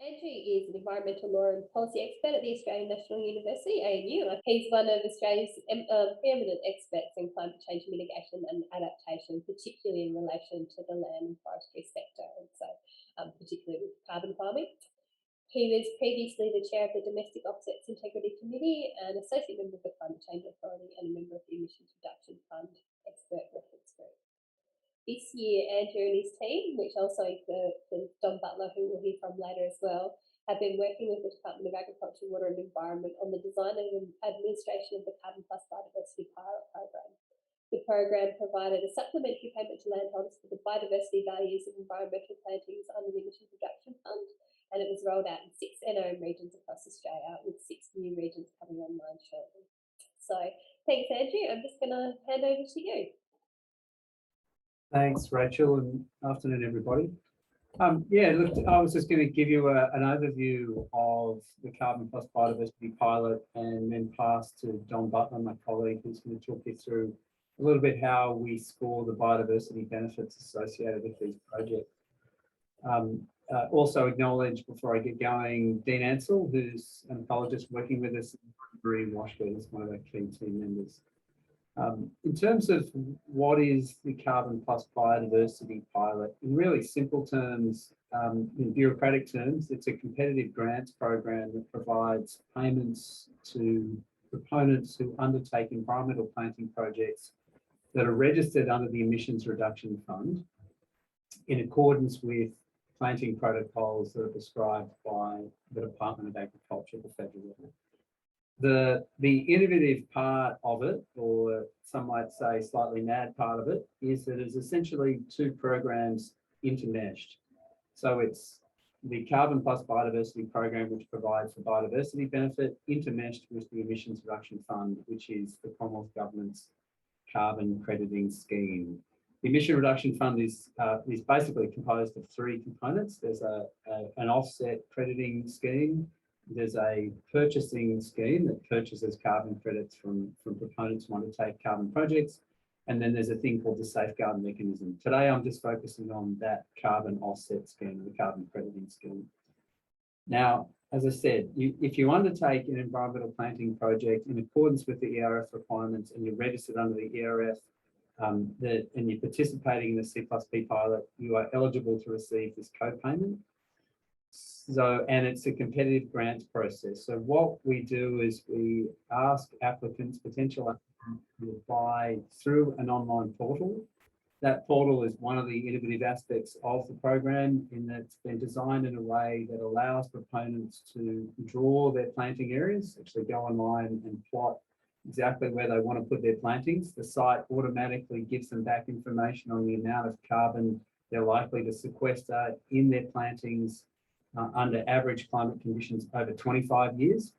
Andrew is an environmental law and policy expert at the Australian National University, ANU. He's one of Australia's preeminent experts in climate change mitigation and adaptation, particularly in relation to the land and forestry sector, and so particularly with carbon farming. He was previously the chair of the Domestic Offsets Integrity Committee, an associate member of the Climate Change Authority, and a member of the Emissions Reduction Fund Expert Reference Group. This year, Andrew and his team, which also includes Don Butler, who we'll hear from later as well, have been working with the Department of Agriculture, Water and Environment on the design and administration of the Carbon Plus Biodiversity Pilot Program. The program provided a supplementary payment to landholders for the biodiversity values of environmental plantings under the Emissions Reduction Fund, and it was rolled out in 6 NRM regions across Australia, with 6 new regions coming online shortly. So thanks, Andrew. I'm just going to hand over to you. Thanks, Rachel, and afternoon, everybody. Yeah, look, I was just going to give you an overview of the Carbon Plus Biodiversity Pilot and then pass to Don Butler, my colleague, who's going to talk you through a little bit how we score the biodiversity benefits associated with these projects. Also acknowledge, before I get going, Dean Ansell, who's an ecologist working with us, and Marie Washburn is one of our key team members. In terms of what is the Carbon Plus Biodiversity Pilot, in really simple terms, in bureaucratic terms, it's a competitive grants program that provides payments to proponents who undertake environmental planting projects that are registered under the Emissions Reduction Fund in accordance with planting protocols that are prescribed by the Department of Agriculture at the federal level. The innovative part of it, or some might say slightly mad part of it, is that it's essentially 2 programs intermeshed. So it's the Carbon Plus Biodiversity Program, which provides for biodiversity benefit, intermeshed with the Emissions Reduction Fund, which is the Commonwealth Government's carbon crediting scheme. The Emission Reduction Fund is basically composed of 3 components. There's an offset crediting scheme. There's a purchasing scheme that purchases carbon credits from proponents who undertake carbon projects. And then there's a thing called the safeguard mechanism. Today, I'm just focusing on that carbon offset scheme, the carbon crediting scheme. Now, as I said, if you undertake an environmental planting project in accordance with the ERF requirements and you're registered under the ERF, and you're participating in the C+P pilot, you are eligible to receive this co-payment. So, and it's a competitive grants process. So what we do is we ask applicants, potential applicants, to apply through an online portal. That portal is one of the innovative aspects of the program, in that it's been designed in a way that allows proponents to draw their planting areas, actually go online and plot exactly where they want to put their plantings. The site automatically gives them back information on the amount of carbon they're likely to sequester in their plantings under average climate conditions over 25 years.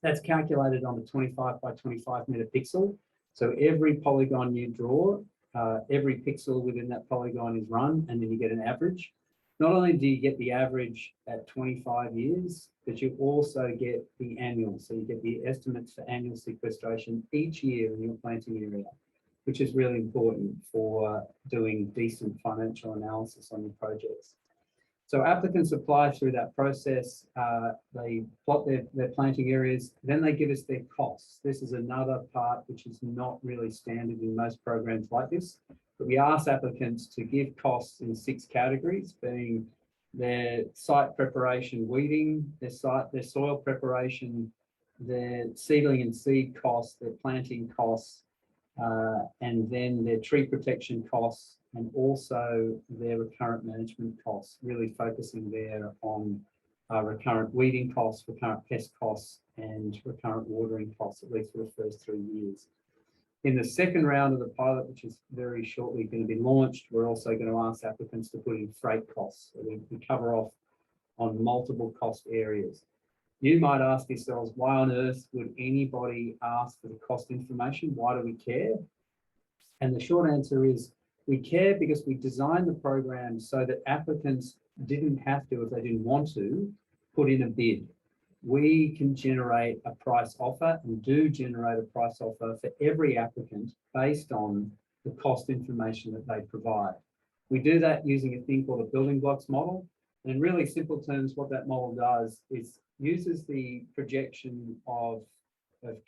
That's calculated on a 25 by 25 meter pixel. So every polygon you draw, every pixel within that polygon is run, and then you get an average. Not only do you get the average at 25 years, but you also get the annual. So you get the estimates for annual sequestration each year in your planting area, which is really important for doing decent financial analysis on your projects. So applicants apply through that process, they plot their planting areas, then they give us their costs. This is another part which is not really standard in most programs like this, but we ask applicants to give costs in 6 categories, being their site preparation, weeding, their soil preparation, their seedling and seed costs, their planting costs, and then their tree protection costs, and also their recurrent management costs, really focusing there on recurrent weeding costs, recurrent pest costs, and recurrent watering costs, at least for the first 3 years. In the second round of the pilot, which is very shortly going to be launched, we're also going to ask applicants to put in freight costs. So we cover off on multiple cost areas. You might ask yourselves, why on earth would anybody ask for the cost information? Why do we care? And the short answer is, we care because we designed the program so that applicants didn't have to, if they didn't want to, put in a bid. We can generate a price offer, and do generate a price offer for every applicant based on the cost information that they provide. We do that using a thing called a building blocks model. And in really simple terms, what that model does is uses the projection of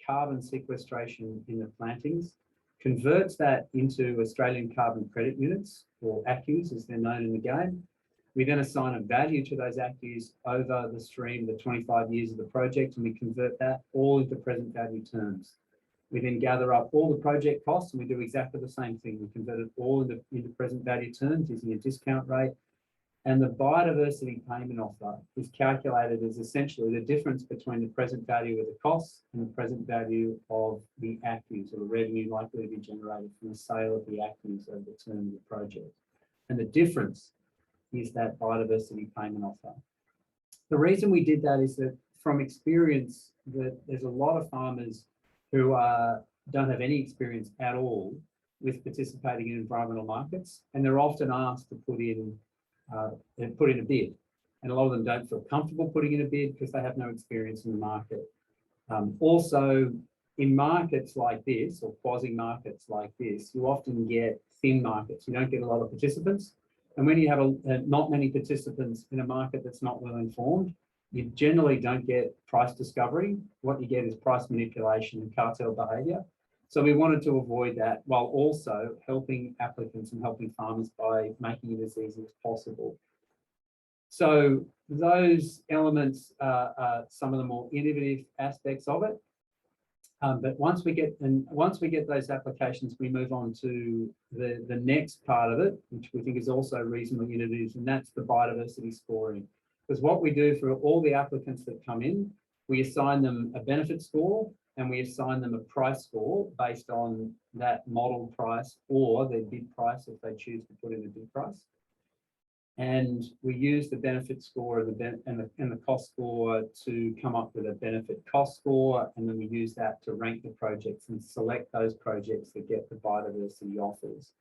carbon sequestration in the plantings, converts that into Australian carbon credit units, or ACCUs as they're known in the game. We then assign a value to those ACCUs over the stream, the 25 years of the project, and we convert that all into present value terms. We then gather up all the project costs and we do exactly the same thing. We convert it all into present value terms using a discount rate. And the biodiversity payment offer is calculated as essentially the difference between the present value of the costs and the present value of the ACCUs, or the revenue likely to be generated from the sale of the ACCUs over the term of the project. And the difference is that biodiversity payment offer. The reason we did that is that from experience, that there's a lot of farmers who don't have any experience at all with participating in environmental markets, and they're often asked to put in a bid. And a lot of them don't feel comfortable putting in a bid because they have no experience in the market. Also, in markets like this, or quasi markets like this, you often get thin markets. You don't get a lot of participants. And when you have not many participants in a market that's not well informed, you generally don't get price discovery. What you get is price manipulation and cartel behavior. So we wanted to avoid that while also helping applicants and helping farmers by making it as easy as possible. So those elements are some of the more innovative aspects of it. But once we get those applications, we move on to the next part of it, which we think is also reasonably innovative, and that's the biodiversity scoring. Because what we do for all the applicants that come in, we assign them a benefit score and we assign them a price score based on that model price or their bid price if they choose to put in a bid price. And we use the benefit score and the cost score to come up with a benefit cost score, and then we use that to rank the projects and select those projects that get the biodiversity offers.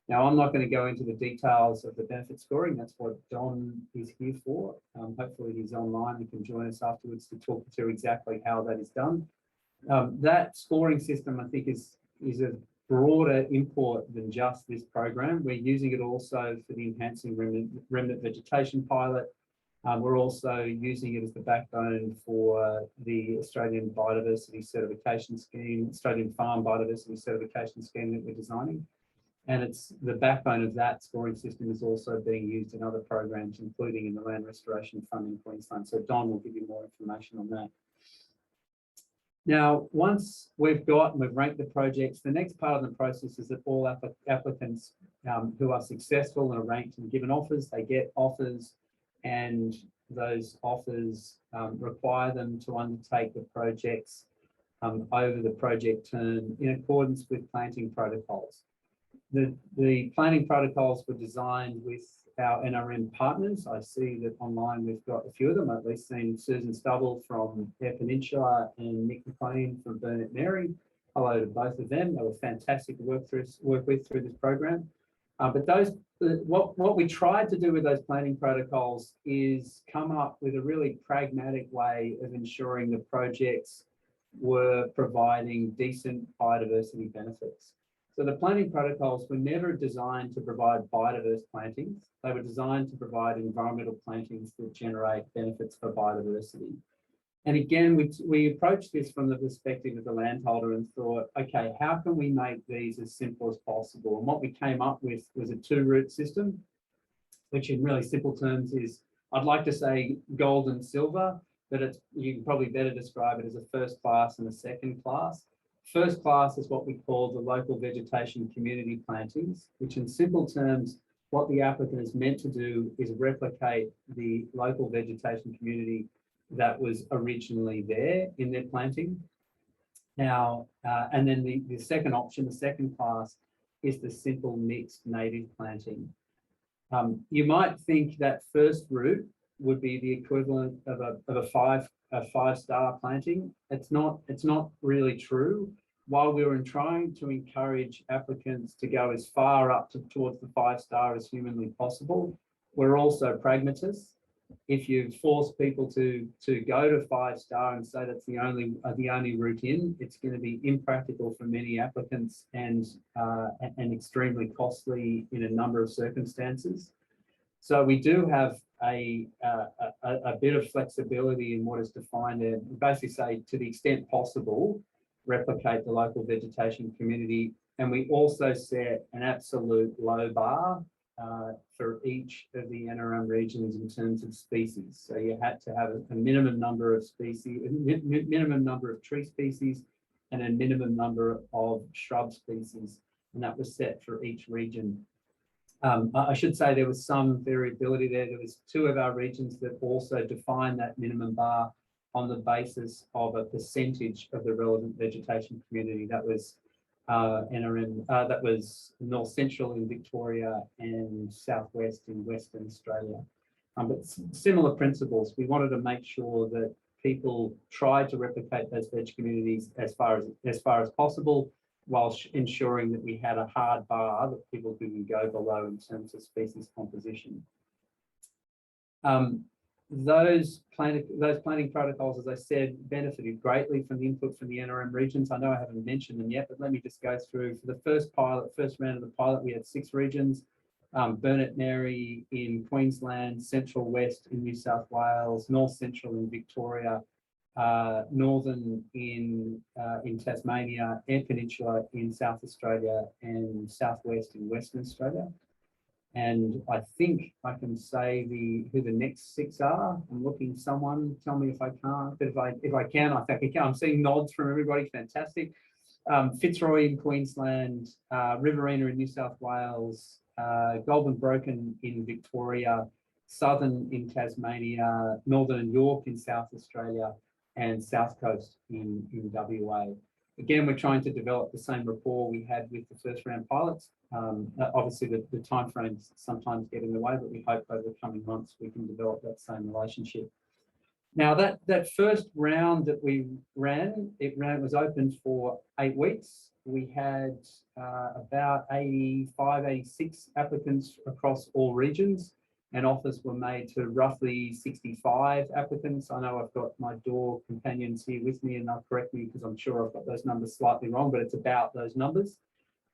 Now, I'm not going to go into the details of the benefit scoring. That's what Don is here for. Hopefully he's online and can join us afterwards to talk through exactly how that is done. That scoring system, I think, is a broader import than just this program. We're using it also for the enhancing remnant vegetation pilot. We're also using it as the backbone for the Australian Biodiversity Certification Scheme, Australian Farm Biodiversity Certification Scheme that we're designing. And it's the backbone of that scoring system is also being used in other programs, including in the Land Restoration Fund in Queensland. So Don will give you more information on that. Now, once we've ranked the projects, the next part of the process is that all applicants who are successful and are ranked and given offers, they get offers, and those offers require them to undertake the projects over the project term in accordance with planting protocols. The planning protocols were designed with our NRM partners. I see that online we've got a few of them. I've at least seen Susan Stubble from Eyre Peninsula and Nick McLean from Burnett Mary. Hello to both of them. They were fantastic to work with through this program. But what we tried to do with those planning protocols is come up with a really pragmatic way of ensuring the projects were providing decent biodiversity benefits. So the planting protocols were never designed to provide biodiverse plantings. They were designed to provide environmental plantings that generate benefits for biodiversity. And again, we approached this from the perspective of the landholder and thought, okay, how can we make these as simple as possible? And what we came up with was a two-route system, which in really simple terms is, I'd like to say gold and silver, but you can probably better describe it as a first class and a second class. First class is what we call the local vegetation community plantings, which in simple terms, what the applicant is meant to do is replicate the local vegetation community that was originally there in their planting. Now, and then the second option, the second class, is the simple mixed native planting. You might think that first route would be the equivalent of a five-star planting. It's not really true. While we were trying to encourage applicants to go as far up towards the 5-star as humanly possible, we're also pragmatists. If you force people to go to 5-star and say that's the only route in, it's going to be impractical for many applicants and extremely costly in a number of circumstances. So we do have a bit of flexibility in what is defined there. We basically say, to the extent possible, replicate the local vegetation community. And we also set an absolute low bar for each of the NRM regions in terms of species. So you had to have a minimum number of species, minimum number of tree species, and a minimum number of shrub species. And that was set for each region. I should say there was some variability there. There was 2 of our regions that also defined that minimum bar on the basis of a percentage of the relevant vegetation community. That was NRM, that was North Central in Victoria and Southwest in Western Australia. But similar principles. We wanted to make sure that people tried to replicate those veg communities as far as possible, while ensuring that we had a hard bar that people couldn't go below in terms of species composition. Those planting protocols, as I said, benefited greatly from the input from the NRM regions. I know I haven't mentioned them yet, but let me just go through. For the first round of the pilot, we had 6 regions. Burnett Mary in Queensland, Central West in New South Wales, North Central in Victoria, Northern in Tasmania, Eyre Peninsula in South Australia, and Southwest in Western Australia. And I think I can say who the next 6 are. I'm looking, someone tell me if I can't, but if I can, I think I can. I'm seeing nods from everybody, fantastic. Fitzroy in Queensland, Riverina in New South Wales, Goulburn Broken in Victoria, Southern in Tasmania, Northern York in South Australia, and South Coast in WA. Again, we're trying to develop the same rapport we had with the first round pilots. Obviously, the timeframes sometimes get in the way, but we hope over the coming months we can develop that same relationship. Now, that first round that we ran, it was open for 8 weeks. We had about 85, 86 applicants across all regions, and offers were made to roughly 65 applicants. I know I've got my door companions here with me, and they'll correct me because I'm sure I've got those numbers slightly wrong, but it's about those numbers.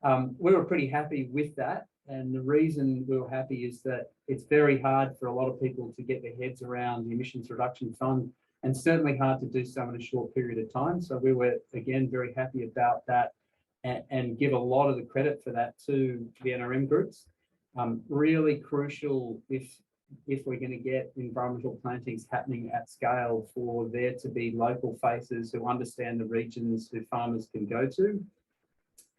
We were pretty happy with that. And the reason we were happy is that it's very hard for a lot of people to get their heads around the Emissions Reduction Fund, and certainly hard to do so in a short period of time. So we were, again, very happy about that, and give a lot of the credit for that to the NRM groups. Really crucial if we're going to get environmental plantings happening at scale, for there to be local faces who understand the regions who farmers can go to.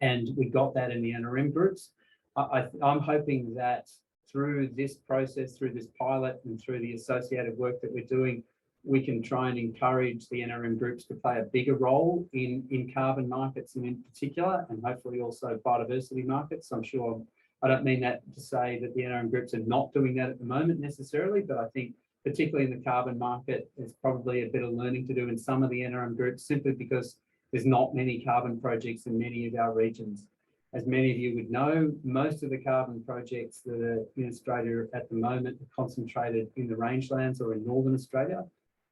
And we got that in the NRM groups. I'm hoping that through this process, through this pilot, and through the associated work that we're doing, we can try and encourage the NRM groups to play a bigger role in carbon markets, and in particular, and hopefully also biodiversity markets. I'm sure, I don't mean that to say that the NRM groups are not doing that at the moment necessarily, but I think particularly in the carbon market, there's probably a bit of learning to do in some of the NRM groups, simply because there's not many carbon projects in many of our regions. As many of you would know, most of the carbon projects that are in Australia at the moment are concentrated in the rangelands or in Northern Australia.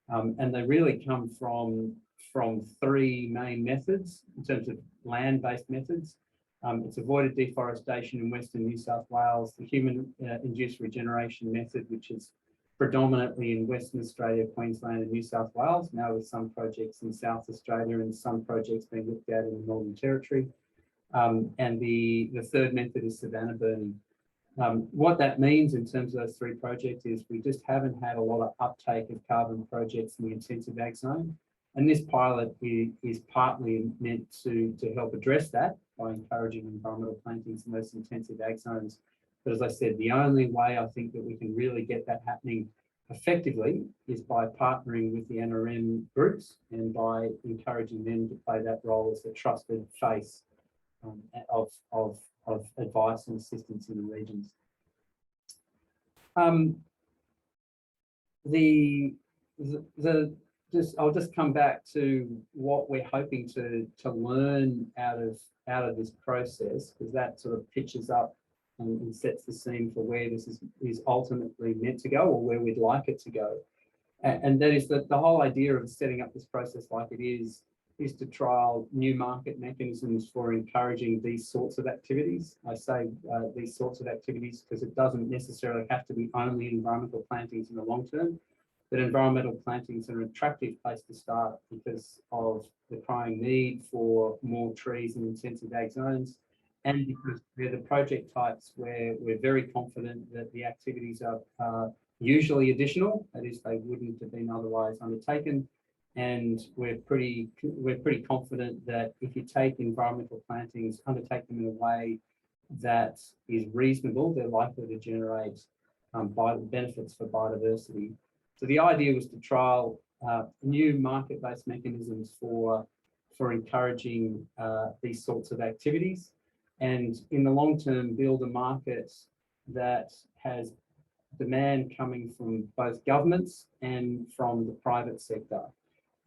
And they really come from 3 main methods in terms of land-based methods. It's avoided deforestation in Western New South Wales, the human-induced regeneration method, which is predominantly in Western Australia, Queensland and New South Wales, now with some projects in South Australia and some projects being looked at in the Northern Territory. And the third method is savanna burning. What that means in terms of those 3 projects is we just haven't had a lot of uptake of carbon projects in the intensive ag zone. And this pilot is partly meant to help address that by encouraging environmental plantings in those intensive ag zones. But as I said, the only way I think that we can really get that happening effectively is by partnering with the NRM groups and by encouraging them to play that role as the trusted face of advice and assistance in the regions. I'll just come back to what we're hoping to learn out of this process, because that sort of pitches up and sets the scene for where this is ultimately meant to go, or where we'd like it to go. And that is that the whole idea of setting up this process like it is is to trial new market mechanisms for encouraging these sorts of activities. I say these sorts of activities because it doesn't necessarily have to be only environmental plantings in the long term, but environmental plantings are an attractive place to start because of the crying need for more trees in intensive ag zones, and because they're the project types where we're very confident that the activities are usually additional, that is, they wouldn't have been otherwise undertaken. And we're pretty confident that if you take environmental plantings, undertake them in a way that is reasonable, they're likely to generate benefits for biodiversity. So the idea was to trial new market-based mechanisms for encouraging these sorts of activities, and in the long term build a market that has demand coming from both governments and from the private sector.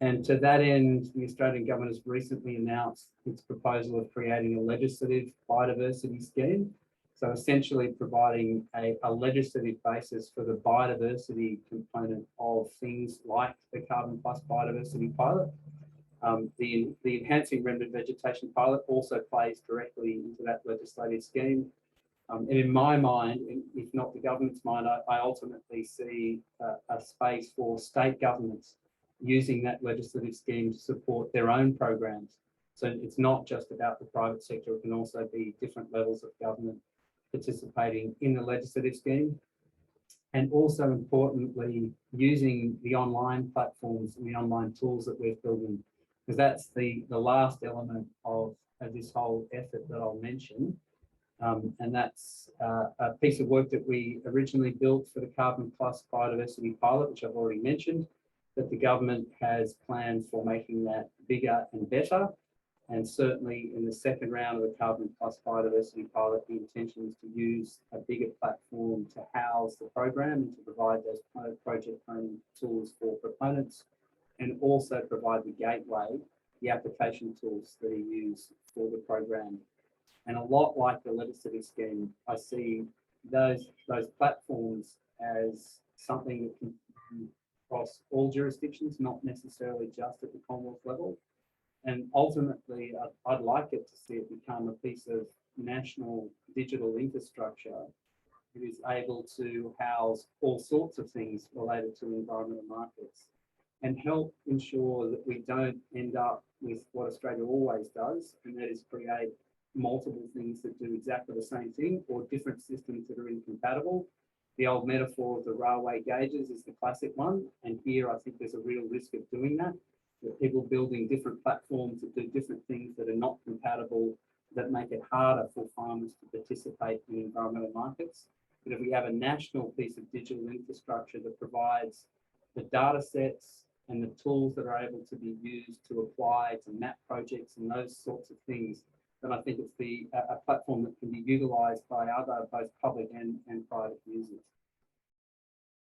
And to that end, the Australian government has recently announced its proposal of creating a legislative biodiversity scheme. So essentially providing a legislative basis for the biodiversity component of things like the Carbon Plus Biodiversity Pilot. The Enhancing Remnant Vegetation Pilot also plays directly into that legislative scheme. And in my mind, if not the government's mind, I ultimately see a space for state governments using that legislative scheme to support their own programs. So it's not just about the private sector, it can also be different levels of government participating in the legislative scheme. And also importantly, using the online platforms and the online tools that we're building, because that's the last element of this whole effort that I'll mention. And that's a piece of work that we originally built for the Carbon Plus Biodiversity Pilot, which I've already mentioned, that the government has plans for making that bigger and better. And certainly in the second round of the Carbon Plus Biodiversity Pilot, the intention is to use a bigger platform to house the program and to provide those project planning tools for proponents, and also provide the gateway, the application tools that are used for the program. And a lot like the legislative scheme, I see those platforms as something that can be across all jurisdictions, not necessarily just at the Commonwealth level. And ultimately, I'd like it to see it become a piece of national digital infrastructure that is able to house all sorts of things related to environmental markets and help ensure that we don't end up with what Australia always does, and that is create multiple things that do exactly the same thing or different systems that are incompatible. The old metaphor of the railway gauges is the classic one. And here I think there's a real risk of doing that, with people building different platforms that do different things that are not compatible, that make it harder for farmers to participate in environmental markets. But if we have a national piece of digital infrastructure that provides the data sets and the tools that are able to be used to apply to map projects and those sorts of things, then I think it's a platform that can be utilised by other, both public and private users.